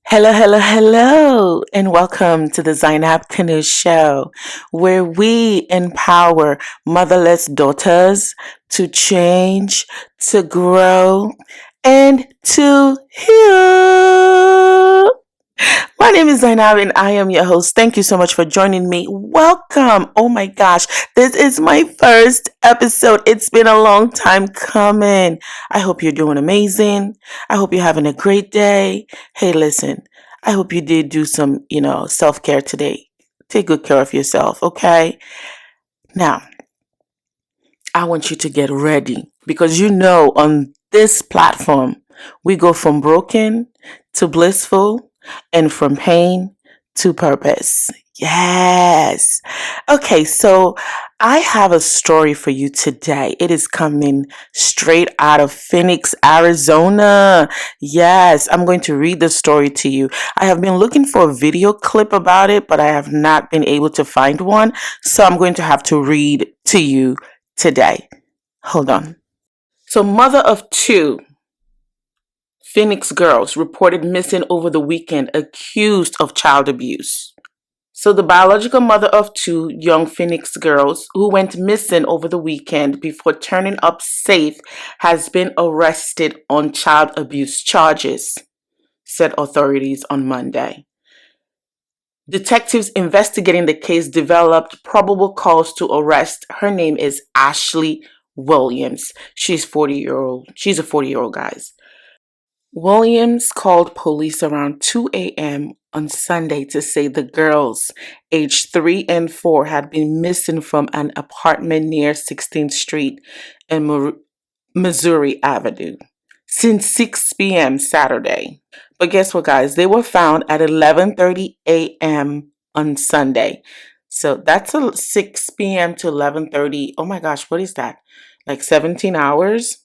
Hello, hello, hello, and welcome to the Zainab Kanu Show, where we empower motherless daughters to change, to grow, and to heal. My name is Zainab and I am your host. Thank you so much for joining me. Welcome. Oh my gosh, this is my first episode. It's been a long time coming. I hope you're doing amazing. I hope you're having a great day. Hey, listen, I hope you did do some, self care today. Take good care of yourself, okay? Now, I want you to get ready because on this platform, we go from broken to blissful and from pain to purpose. Yes. Okay, so I have a story for you today. It is coming straight out of Phoenix, Arizona. Yes, I'm going to read the story to you. I have been looking for a video clip about it, but I have not been able to find one. So I'm going to have to read to you today. Hold on. So, mother of two Phoenix girls reported missing over the weekend, accused of child abuse. So, the biological mother of two young Phoenix girls who went missing over the weekend before turning up safe has been arrested on child abuse charges, said authorities on Monday. Detectives investigating the case developed probable cause to arrest. Her name is Ashley Williams. She's a 40-year-old, guys. Williams called police around 2 a.m. on Sunday to say the girls, aged 3 and 4, had been missing from an apartment near 16th Street and Missouri Avenue since 6 p.m. Saturday. But guess what, guys? They were found at 11:30 a.m. on Sunday. So that's a 6 p.m. to 11:30. Oh my gosh, what is that? Like 17 hours?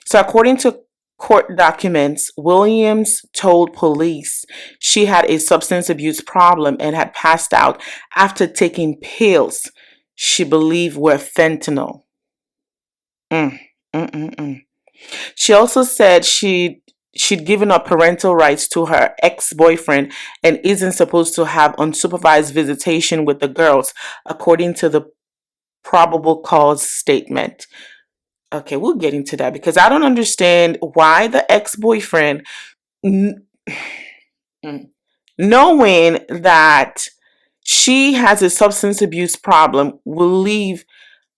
So according to court documents, Williams told police she had a substance abuse problem and had passed out after taking pills she believed were fentanyl. Mm, mm, mm, mm. She also said she'd given up parental rights to her ex-boyfriend and isn't supposed to have unsupervised visitation with the girls, according to the probable cause statement. Okay, we'll get into that because I don't understand why the ex-boyfriend, n- knowing that she has a substance abuse problem, will leave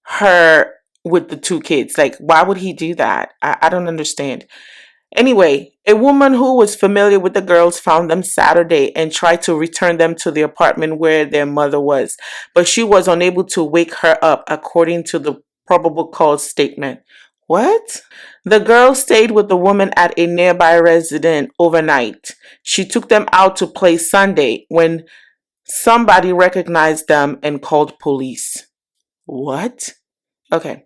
her with the two kids. Like, why would he do that? I don't understand. Anyway, a woman who was familiar with the girls found them Saturday and tried to return them to the apartment where their mother was, but she was unable to wake her up, according to the probable cause statement. What? The girls stayed with the woman at a nearby residence overnight. She took them out to play Sunday when somebody recognized them and called police. What? Okay.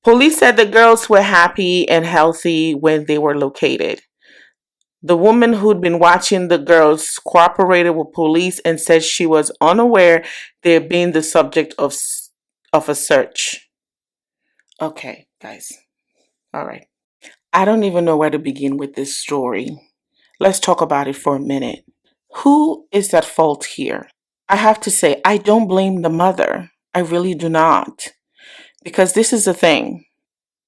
Police said the girls were happy and healthy when they were located. The woman who'd been watching the girls cooperated with police and said she was unaware they had been the subject of a search. Okay, guys. All right. I don't even know where to begin with this story. Let's talk about it for a minute. Who is at fault here? I have to say, I don't blame the mother. I really do not. Because this is the thing.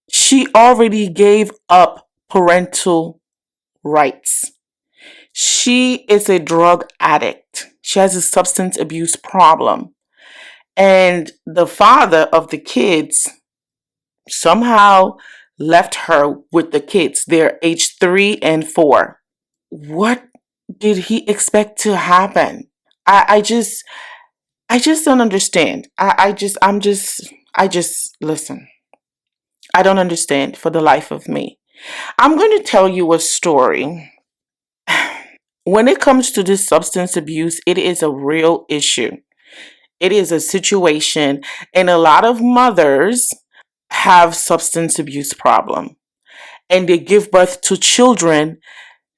She already gave up parental rights. She is a drug addict. She has a substance abuse problem. And the father of the kids somehow left her with the kids. They're age 3 and 4. What did he expect to happen? I just don't understand. Listen. I don't understand for the life of me. I'm going to tell you a story. When it comes to this substance abuse, it is a real issue. It is a situation, and a lot of mothers have substance abuse problem, and they give birth to children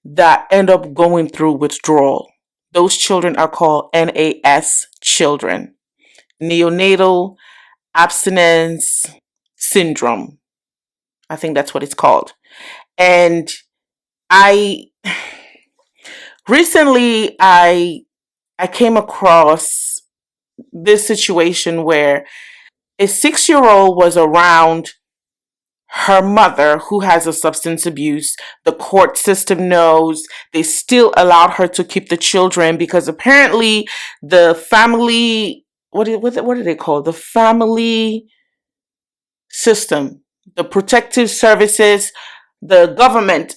that end up going through withdrawal. Those children are called NAS children, neonatal abstinence syndrome. I think that's what it's called. And I Recently, I came across this situation where a 6 year old was around her mother who has a substance abuse. The court system knows. They still allowed her to keep the children because apparently the family, what do they call the family system, the protective services, the government,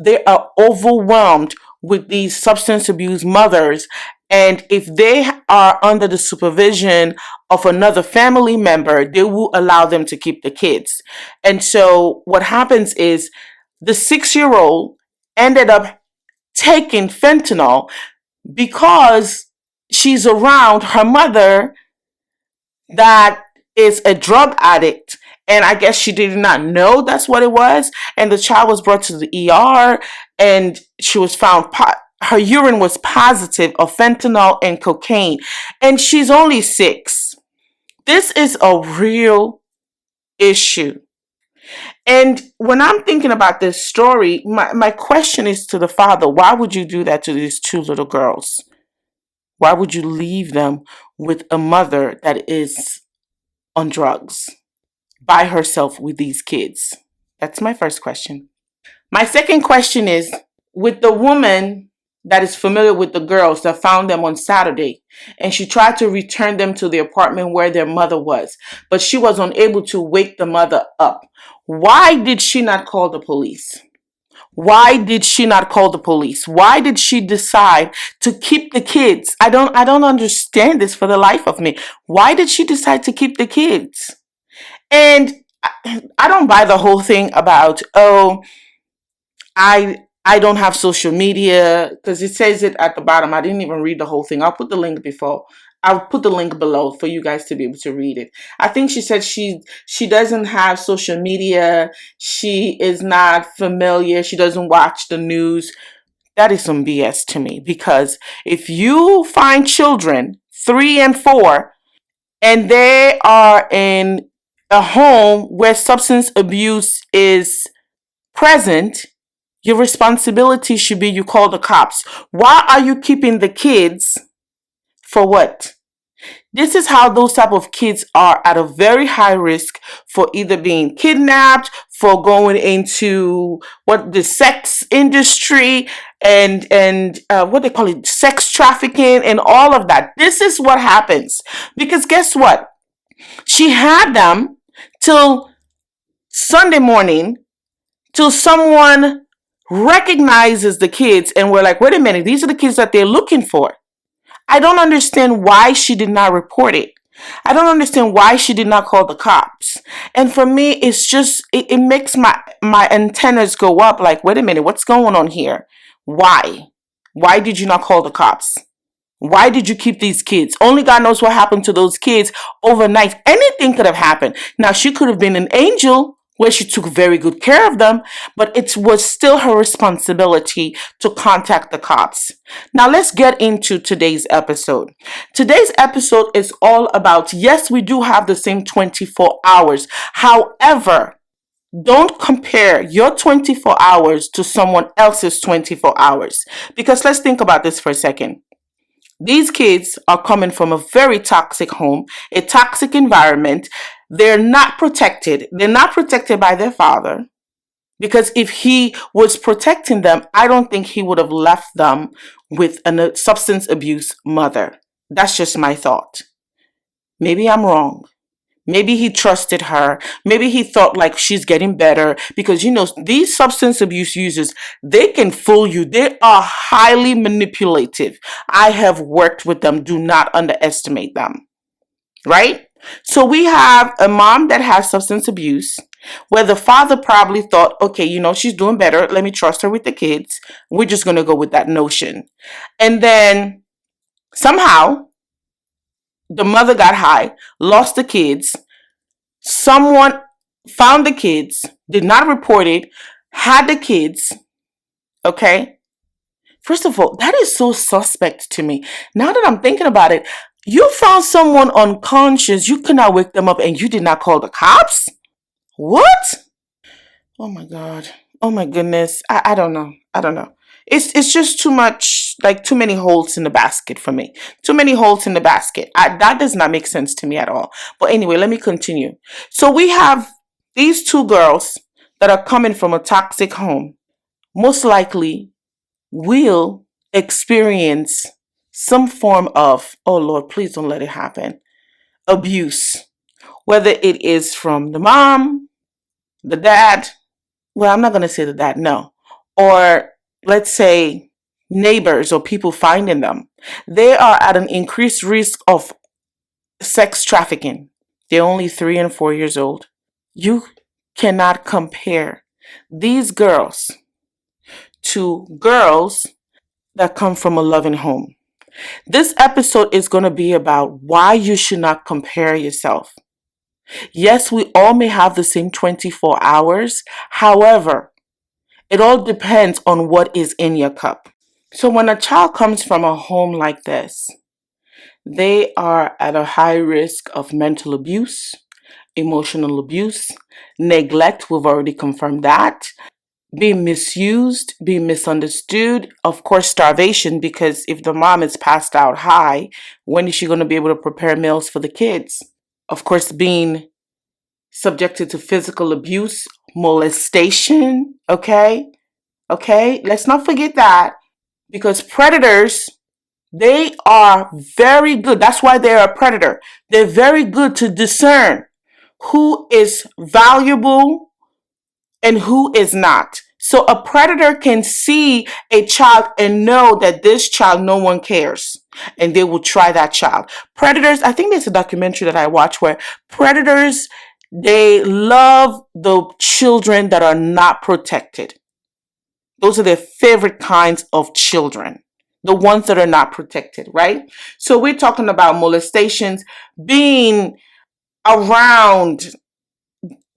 they are overwhelmed with these substance abuse mothers. And if they are under the supervision of another family member, they will allow them to keep the kids. And so what happens is the 6 year old ended up taking fentanyl because she's around her mother that is a drug addict. And I guess she did not know that's what it was. And the child was brought to the ER and she was found, her urine was positive of fentanyl and cocaine. And she's only 6. This is a real issue. And when I'm thinking about this story, my question is to the father, why would you do that to these 2 little girls? Why would you leave them with a mother that is on drugs by herself with these kids? That's my first question. My second question is, with the woman that is familiar with the girls that found them on Saturday, and she tried to return them to the apartment where their mother was, but she was unable to wake the mother up. Why did she not call the police? Why did she not call the police? Why did she decide to keep the kids? I don't understand this for the life of me. Why did she decide to keep the kids? And I don't buy the whole thing about, oh, I don't have social media, because it says it at the bottom. I didn't even read the whole thing. I'll put the link below for you guys to be able to read it. I think she said she doesn't have social media. She is not familiar. She doesn't watch the news. That is some BS to me, because if you find children 3 and 4 and they are in a home where substance abuse is present, your responsibility should be you call the cops. Why are you keeping the kids? For what? This is how those type of kids are at a very high risk for either being kidnapped, for going into what the sex industry and what they call it, sex trafficking and all of that. This is what happens. Because guess what? She had them till Sunday morning, till someone recognizes the kids and we're like, wait a minute, these are the kids that they're looking for. I don't understand why she did not report it. I don't understand why she did not call the cops. And for me, it's just, it makes my antennas go up like, wait a minute, what's going on here? Why? Why did you not call the cops? Why did you keep these kids? Only God knows what happened to those kids overnight. Anything could have happened. Now, she could have been an angel where she took very good care of them, but it was still her responsibility to contact the cops. Now, let's get into today's episode. Today's episode is all about, yes, we do have the same 24 hours. However, don't compare your 24 hours to someone else's 24 hours. Because let's think about this for a second. These kids are coming from a very toxic home, a toxic environment. They're not protected. They're not protected by their father. Because if he was protecting them, I don't think he would have left them with a substance abuse mother. That's just my thought. Maybe I'm wrong. Maybe he trusted her. Maybe he thought like she's getting better, because these substance abuse users, they can fool you. They are highly manipulative. I have worked with them. Do not underestimate them. Right? So we have a mom that has substance abuse, where the father probably thought, okay, she's doing better. Let me trust her with the kids. We're just going to go with that notion. And then somehow the mother got high, lost the kids. Someone found the kids, did not report it, had the kids. Okay? First of all, that is so suspect to me. Now that I'm thinking about it, you found someone unconscious, you could not wake them up, and you did not call the cops? What? Oh my God. Oh my goodness. I don't know. I don't know. It's just too much, like too many holes in the basket for me. Too many holes in the basket. That does not make sense to me at all. But anyway, let me continue. So we have these two girls that are coming from a toxic home. Most likely will experience some form of, oh Lord, please don't let it happen, abuse. Whether it is from the mom, the dad, well, I'm not going to say the dad, no. Or let's say neighbors or people finding them. They are at an increased risk of sex trafficking. They're only 3 and 4 years old. You cannot compare these girls to girls that come from a loving home. This episode is going to be about why you should not compare yourself. Yes, we all may have the same 24 hours. However, it all depends on what is in your cup. So when a child comes from a home like this, they are at a high risk of mental abuse, emotional abuse, neglect, we've already confirmed that, being misused, being misunderstood, of course, starvation, because if the mom is passed out high, when is she going to be able to prepare meals for the kids? Of course, being subjected to physical abuse, molestation, okay? Okay, let's not forget that, because predators, they are very good. That's why they're a predator. They're very good to discern who is valuable and who is not. So a predator can see a child and know that this child, no one cares. And they will try that child. Predators, I think there's a documentary that I watched where predators, they love the children that are not protected. Those are their favorite kinds of children. The ones that are not protected, right? So we're talking about molestations, being around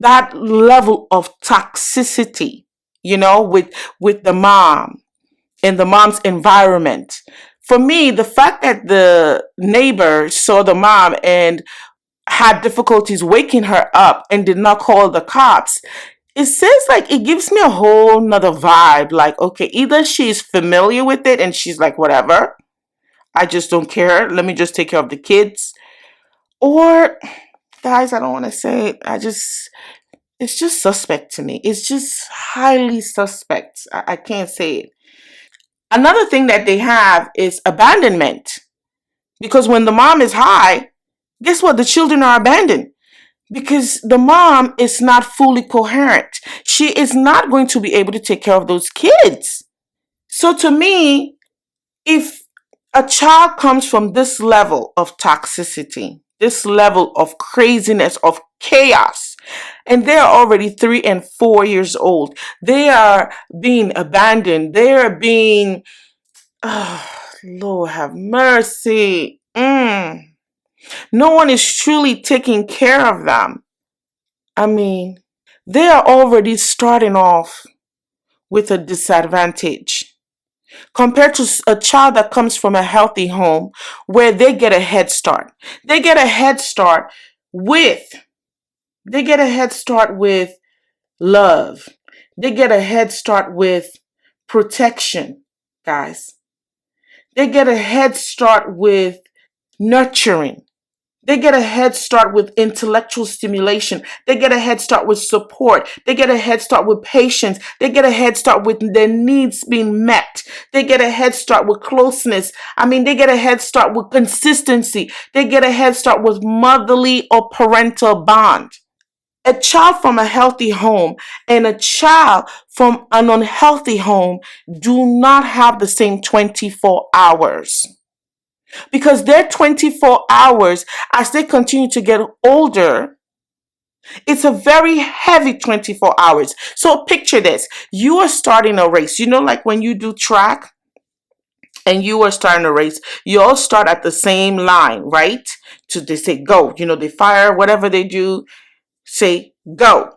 that level of toxicity, with the mom and the mom's environment. For me, the fact that the neighbor saw the mom and had difficulties waking her up and did not call the cops, it says, like, it gives me a whole nother vibe. Like, okay, either she's familiar with it and she's like, whatever, I just don't care. Let me just take care of the kids. Or, guys, I don't want to say it. It's just suspect to me. It's just highly suspect. I can't say it. Another thing that they have is abandonment. Because when the mom is high, guess what? The children are abandoned. Because the mom is not fully coherent. She is not going to be able to take care of those kids. So to me, if a child comes from this level of toxicity, this level of craziness, of chaos, and they are already 3 and 4 years old, they are being abandoned, they are being, oh, Lord have mercy. No one is truly taking care of them. I mean, they are already starting off with a disadvantage compared to a child that comes from a healthy home where they get a head start. They get a head start with love. They get a head start with protection, guys. They get a head start with nurturing. They get a head start with intellectual stimulation. They get a head start with support. They get a head start with patience. They get a head start with their needs being met. They get a head start with closeness. They get a head start with consistency. They get a head start with motherly or parental bond. A child from a healthy home and a child from an unhealthy home do not have the same 24 hours. Because their 24 hours, as they continue to get older, it's a very heavy 24 hours. So picture this. You are starting a race. Like when you do track and you are starting a race, you all start at the same line, right? They say go. They fire, whatever they do, say go.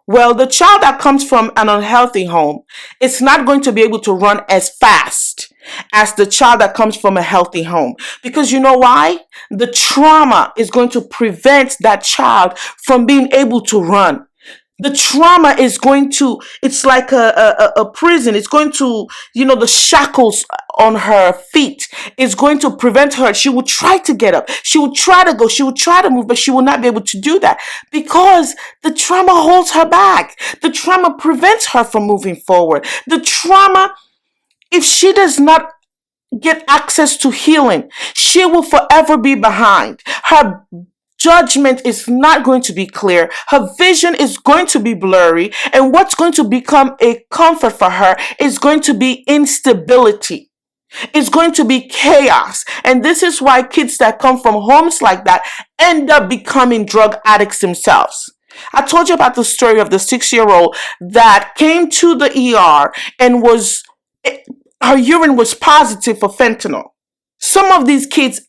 Well, the child that comes from an unhealthy home is not going to be able to run as fast as the child that comes from a healthy home. Because you know why? The trauma is going to prevent that child from being able to run. The trauma is going to, it's like a prison. It's going to, the shackles on her feet is going to prevent her. She will try to get up. She will try to go. She will try to move, but she will not be able to do that because the trauma holds her back. The trauma prevents her from moving forward. The trauma, if she does not get access to healing, she will forever be behind. Her judgment is not going to be clear. Her vision is going to be blurry. And what's going to become a comfort for her is going to be instability. It's going to be chaos. And this is why kids that come from homes like that end up becoming drug addicts themselves. I told you about the story of the 6-year-old that came to the ER and her urine was positive for fentanyl. Some of these kids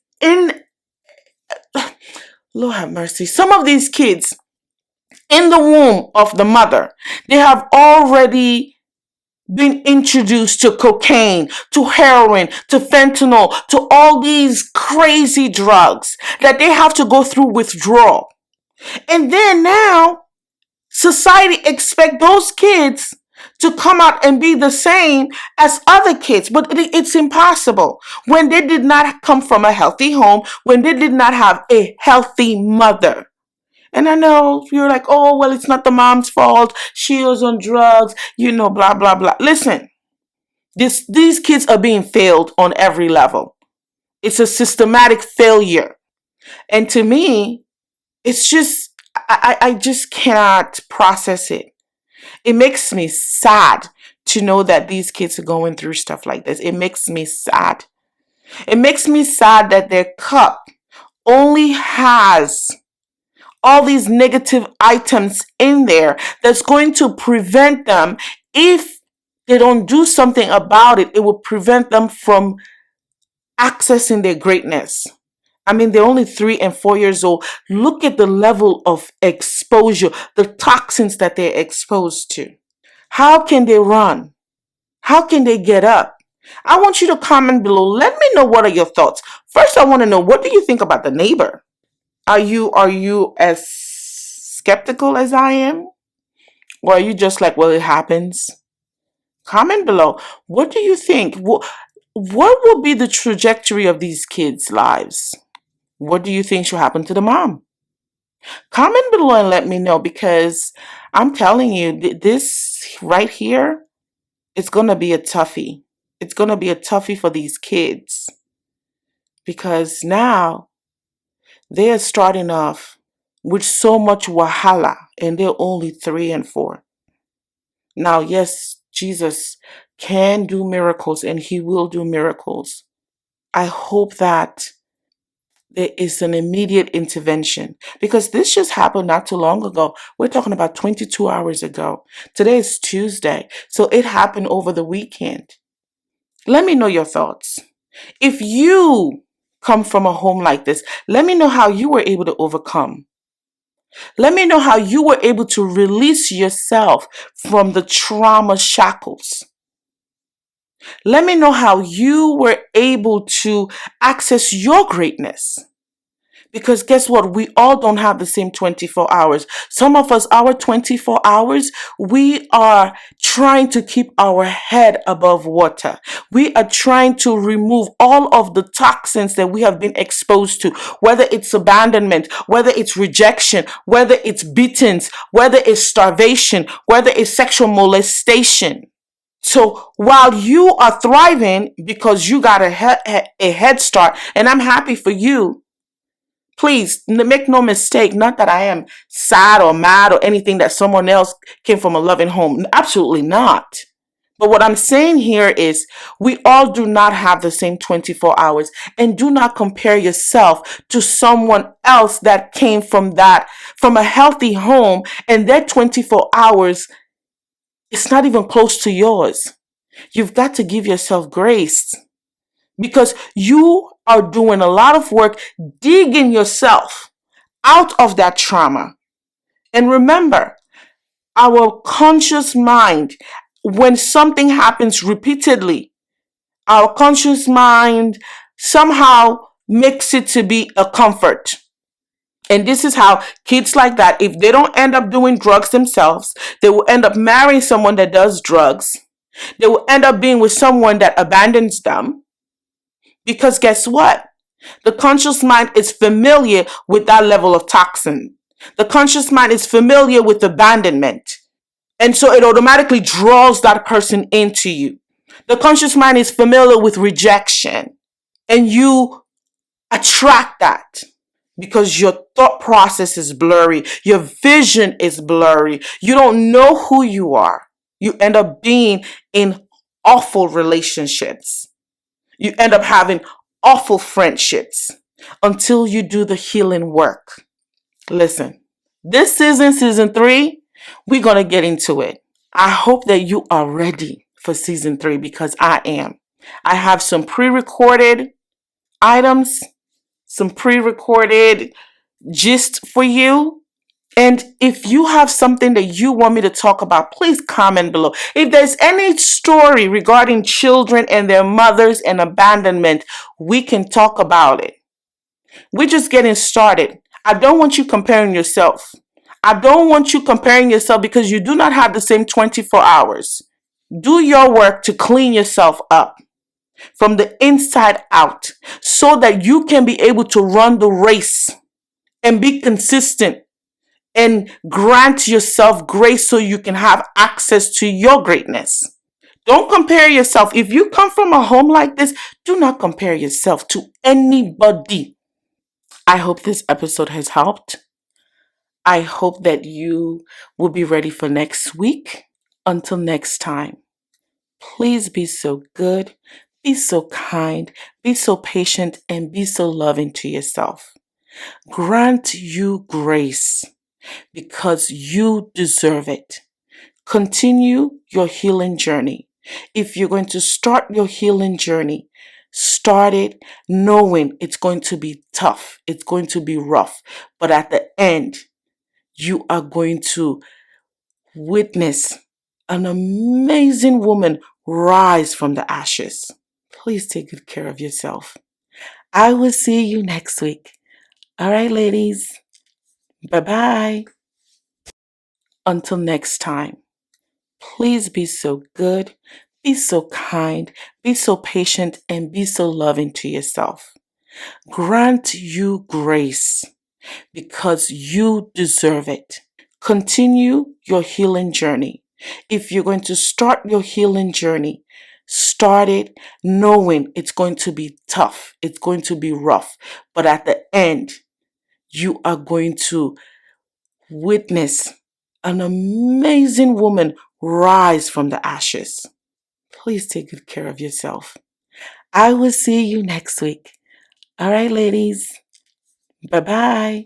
Lord have mercy. Some of these kids in the womb of the mother, they have already been introduced to cocaine, to heroin, to fentanyl, to all these crazy drugs that they have to go through withdrawal. And then now society expects those kids to come out and be the same as other kids, but it's impossible when they did not come from a healthy home, when they did not have a healthy mother. And I know you're like, oh, well, it's not the mom's fault. She was on drugs, blah, blah, blah. Listen, these kids are being failed on every level. It's a systematic failure. And to me, it's just, I just cannot process it. It makes me sad to know that these kids are going through stuff like this. It makes me sad. It makes me sad that their cup only has all these negative items in there that's going to prevent them, if they don't do something about it, it will prevent them from accessing their greatness. I mean, they're only 3 and 4 years old. Look at the level of exposure, the toxins that they're exposed to. How can they run? How can they get up? I want you to comment below. Let me know, what are your thoughts. First, I want to know, what do you think about the neighbor? Are you as skeptical as I am? Or are you just like, well, it happens? Comment below. What do you think? What will be the trajectory of these kids' lives? What do you think should happen to the mom? Comment below and let me know, because I'm telling you, this right here, it's going to be a toughie. It's going to be a toughie for these kids, because now they are starting off with so much wahala and they're only 3 and 4. Now, yes, Jesus can do miracles and he will do miracles. I hope that there is an immediate intervention, because this just happened not too long ago. We're talking about 22 hours ago. Today is Tuesday, so it happened over the weekend. Let me know your thoughts. If you come from a home like this, let me know how you were able to overcome. Let me know how you were able to release yourself from the trauma shackles. Let me know how you were able to access your greatness. Because guess what? We all don't have the same 24 hours. Some of us, our 24 hours, we are trying to keep our head above water. We are trying to remove all of the toxins that we have been exposed to, whether it's abandonment, whether it's rejection, whether it's beatings, whether it's starvation, whether it's sexual molestation. So while you are thriving because you got a head start, and I'm happy for you, please make no mistake, not that I am sad or mad or anything that someone else came from a loving home. Absolutely not. But what I'm saying here is, we all do not have the same 24 hours, and do not compare yourself to someone else that came from a healthy home, and their 24 hours, it's not even close to yours. You've got to give yourself grace, because you are doing a lot of work digging yourself out of that trauma. And remember, our conscious mind, when something happens repeatedly, our conscious mind somehow makes it to be a comfort. And this is how kids like that, if they don't end up doing drugs themselves, they will end up marrying someone that does drugs. They will end up being with someone that abandons them. Because guess what? The conscious mind is familiar with that level of toxin. The conscious mind is familiar with abandonment. And so it automatically draws that person into you. The conscious mind is familiar with rejection. And you attract that because your thought process is blurry. Your vision is blurry. You don't know who you are. You end up being in awful relationships. You end up having awful friendships until you do the healing work. Listen, this season 3, we're going to get into it. I hope that you are ready for season 3 because I am. I have some pre-recorded items, some pre-recorded gist for you. And if you have something that you want me to talk about, please comment below. If there's any story regarding children and their mothers and abandonment, we can talk about it. We're just getting started. I don't want you comparing yourself. I don't want you comparing yourself because you do not have the same 24 hours. Do your work to clean yourself up from the inside out so that you can be able to run the race and be consistent and grant yourself grace so you can have access to your greatness. Don't compare yourself. If you come from a home like this, do not compare yourself to anybody. I hope this episode has helped. I hope that you will be ready for next week. Until next time, please be so good, be so kind, be so patient, and be so loving to yourself. Grant you grace because you deserve it. Continue your healing journey. If you're going to start your healing journey, start it knowing it's going to be tough, it's going to be rough, but at the end, you are going to witness an amazing woman rise from the ashes. Please take good care of yourself. I will see you next week. All right, ladies. Bye-bye. Until next time, please be so good, be so kind, be so patient, and be so loving to yourself. Grant you grace because you deserve it. Continue your healing journey. If you're going to start your healing journey, start it knowing it's going to be tough, it's going to be rough, but at the end, you are going to witness an amazing woman rise from the ashes. Please take good care of yourself. I will see you next week. All right, ladies. Bye-bye.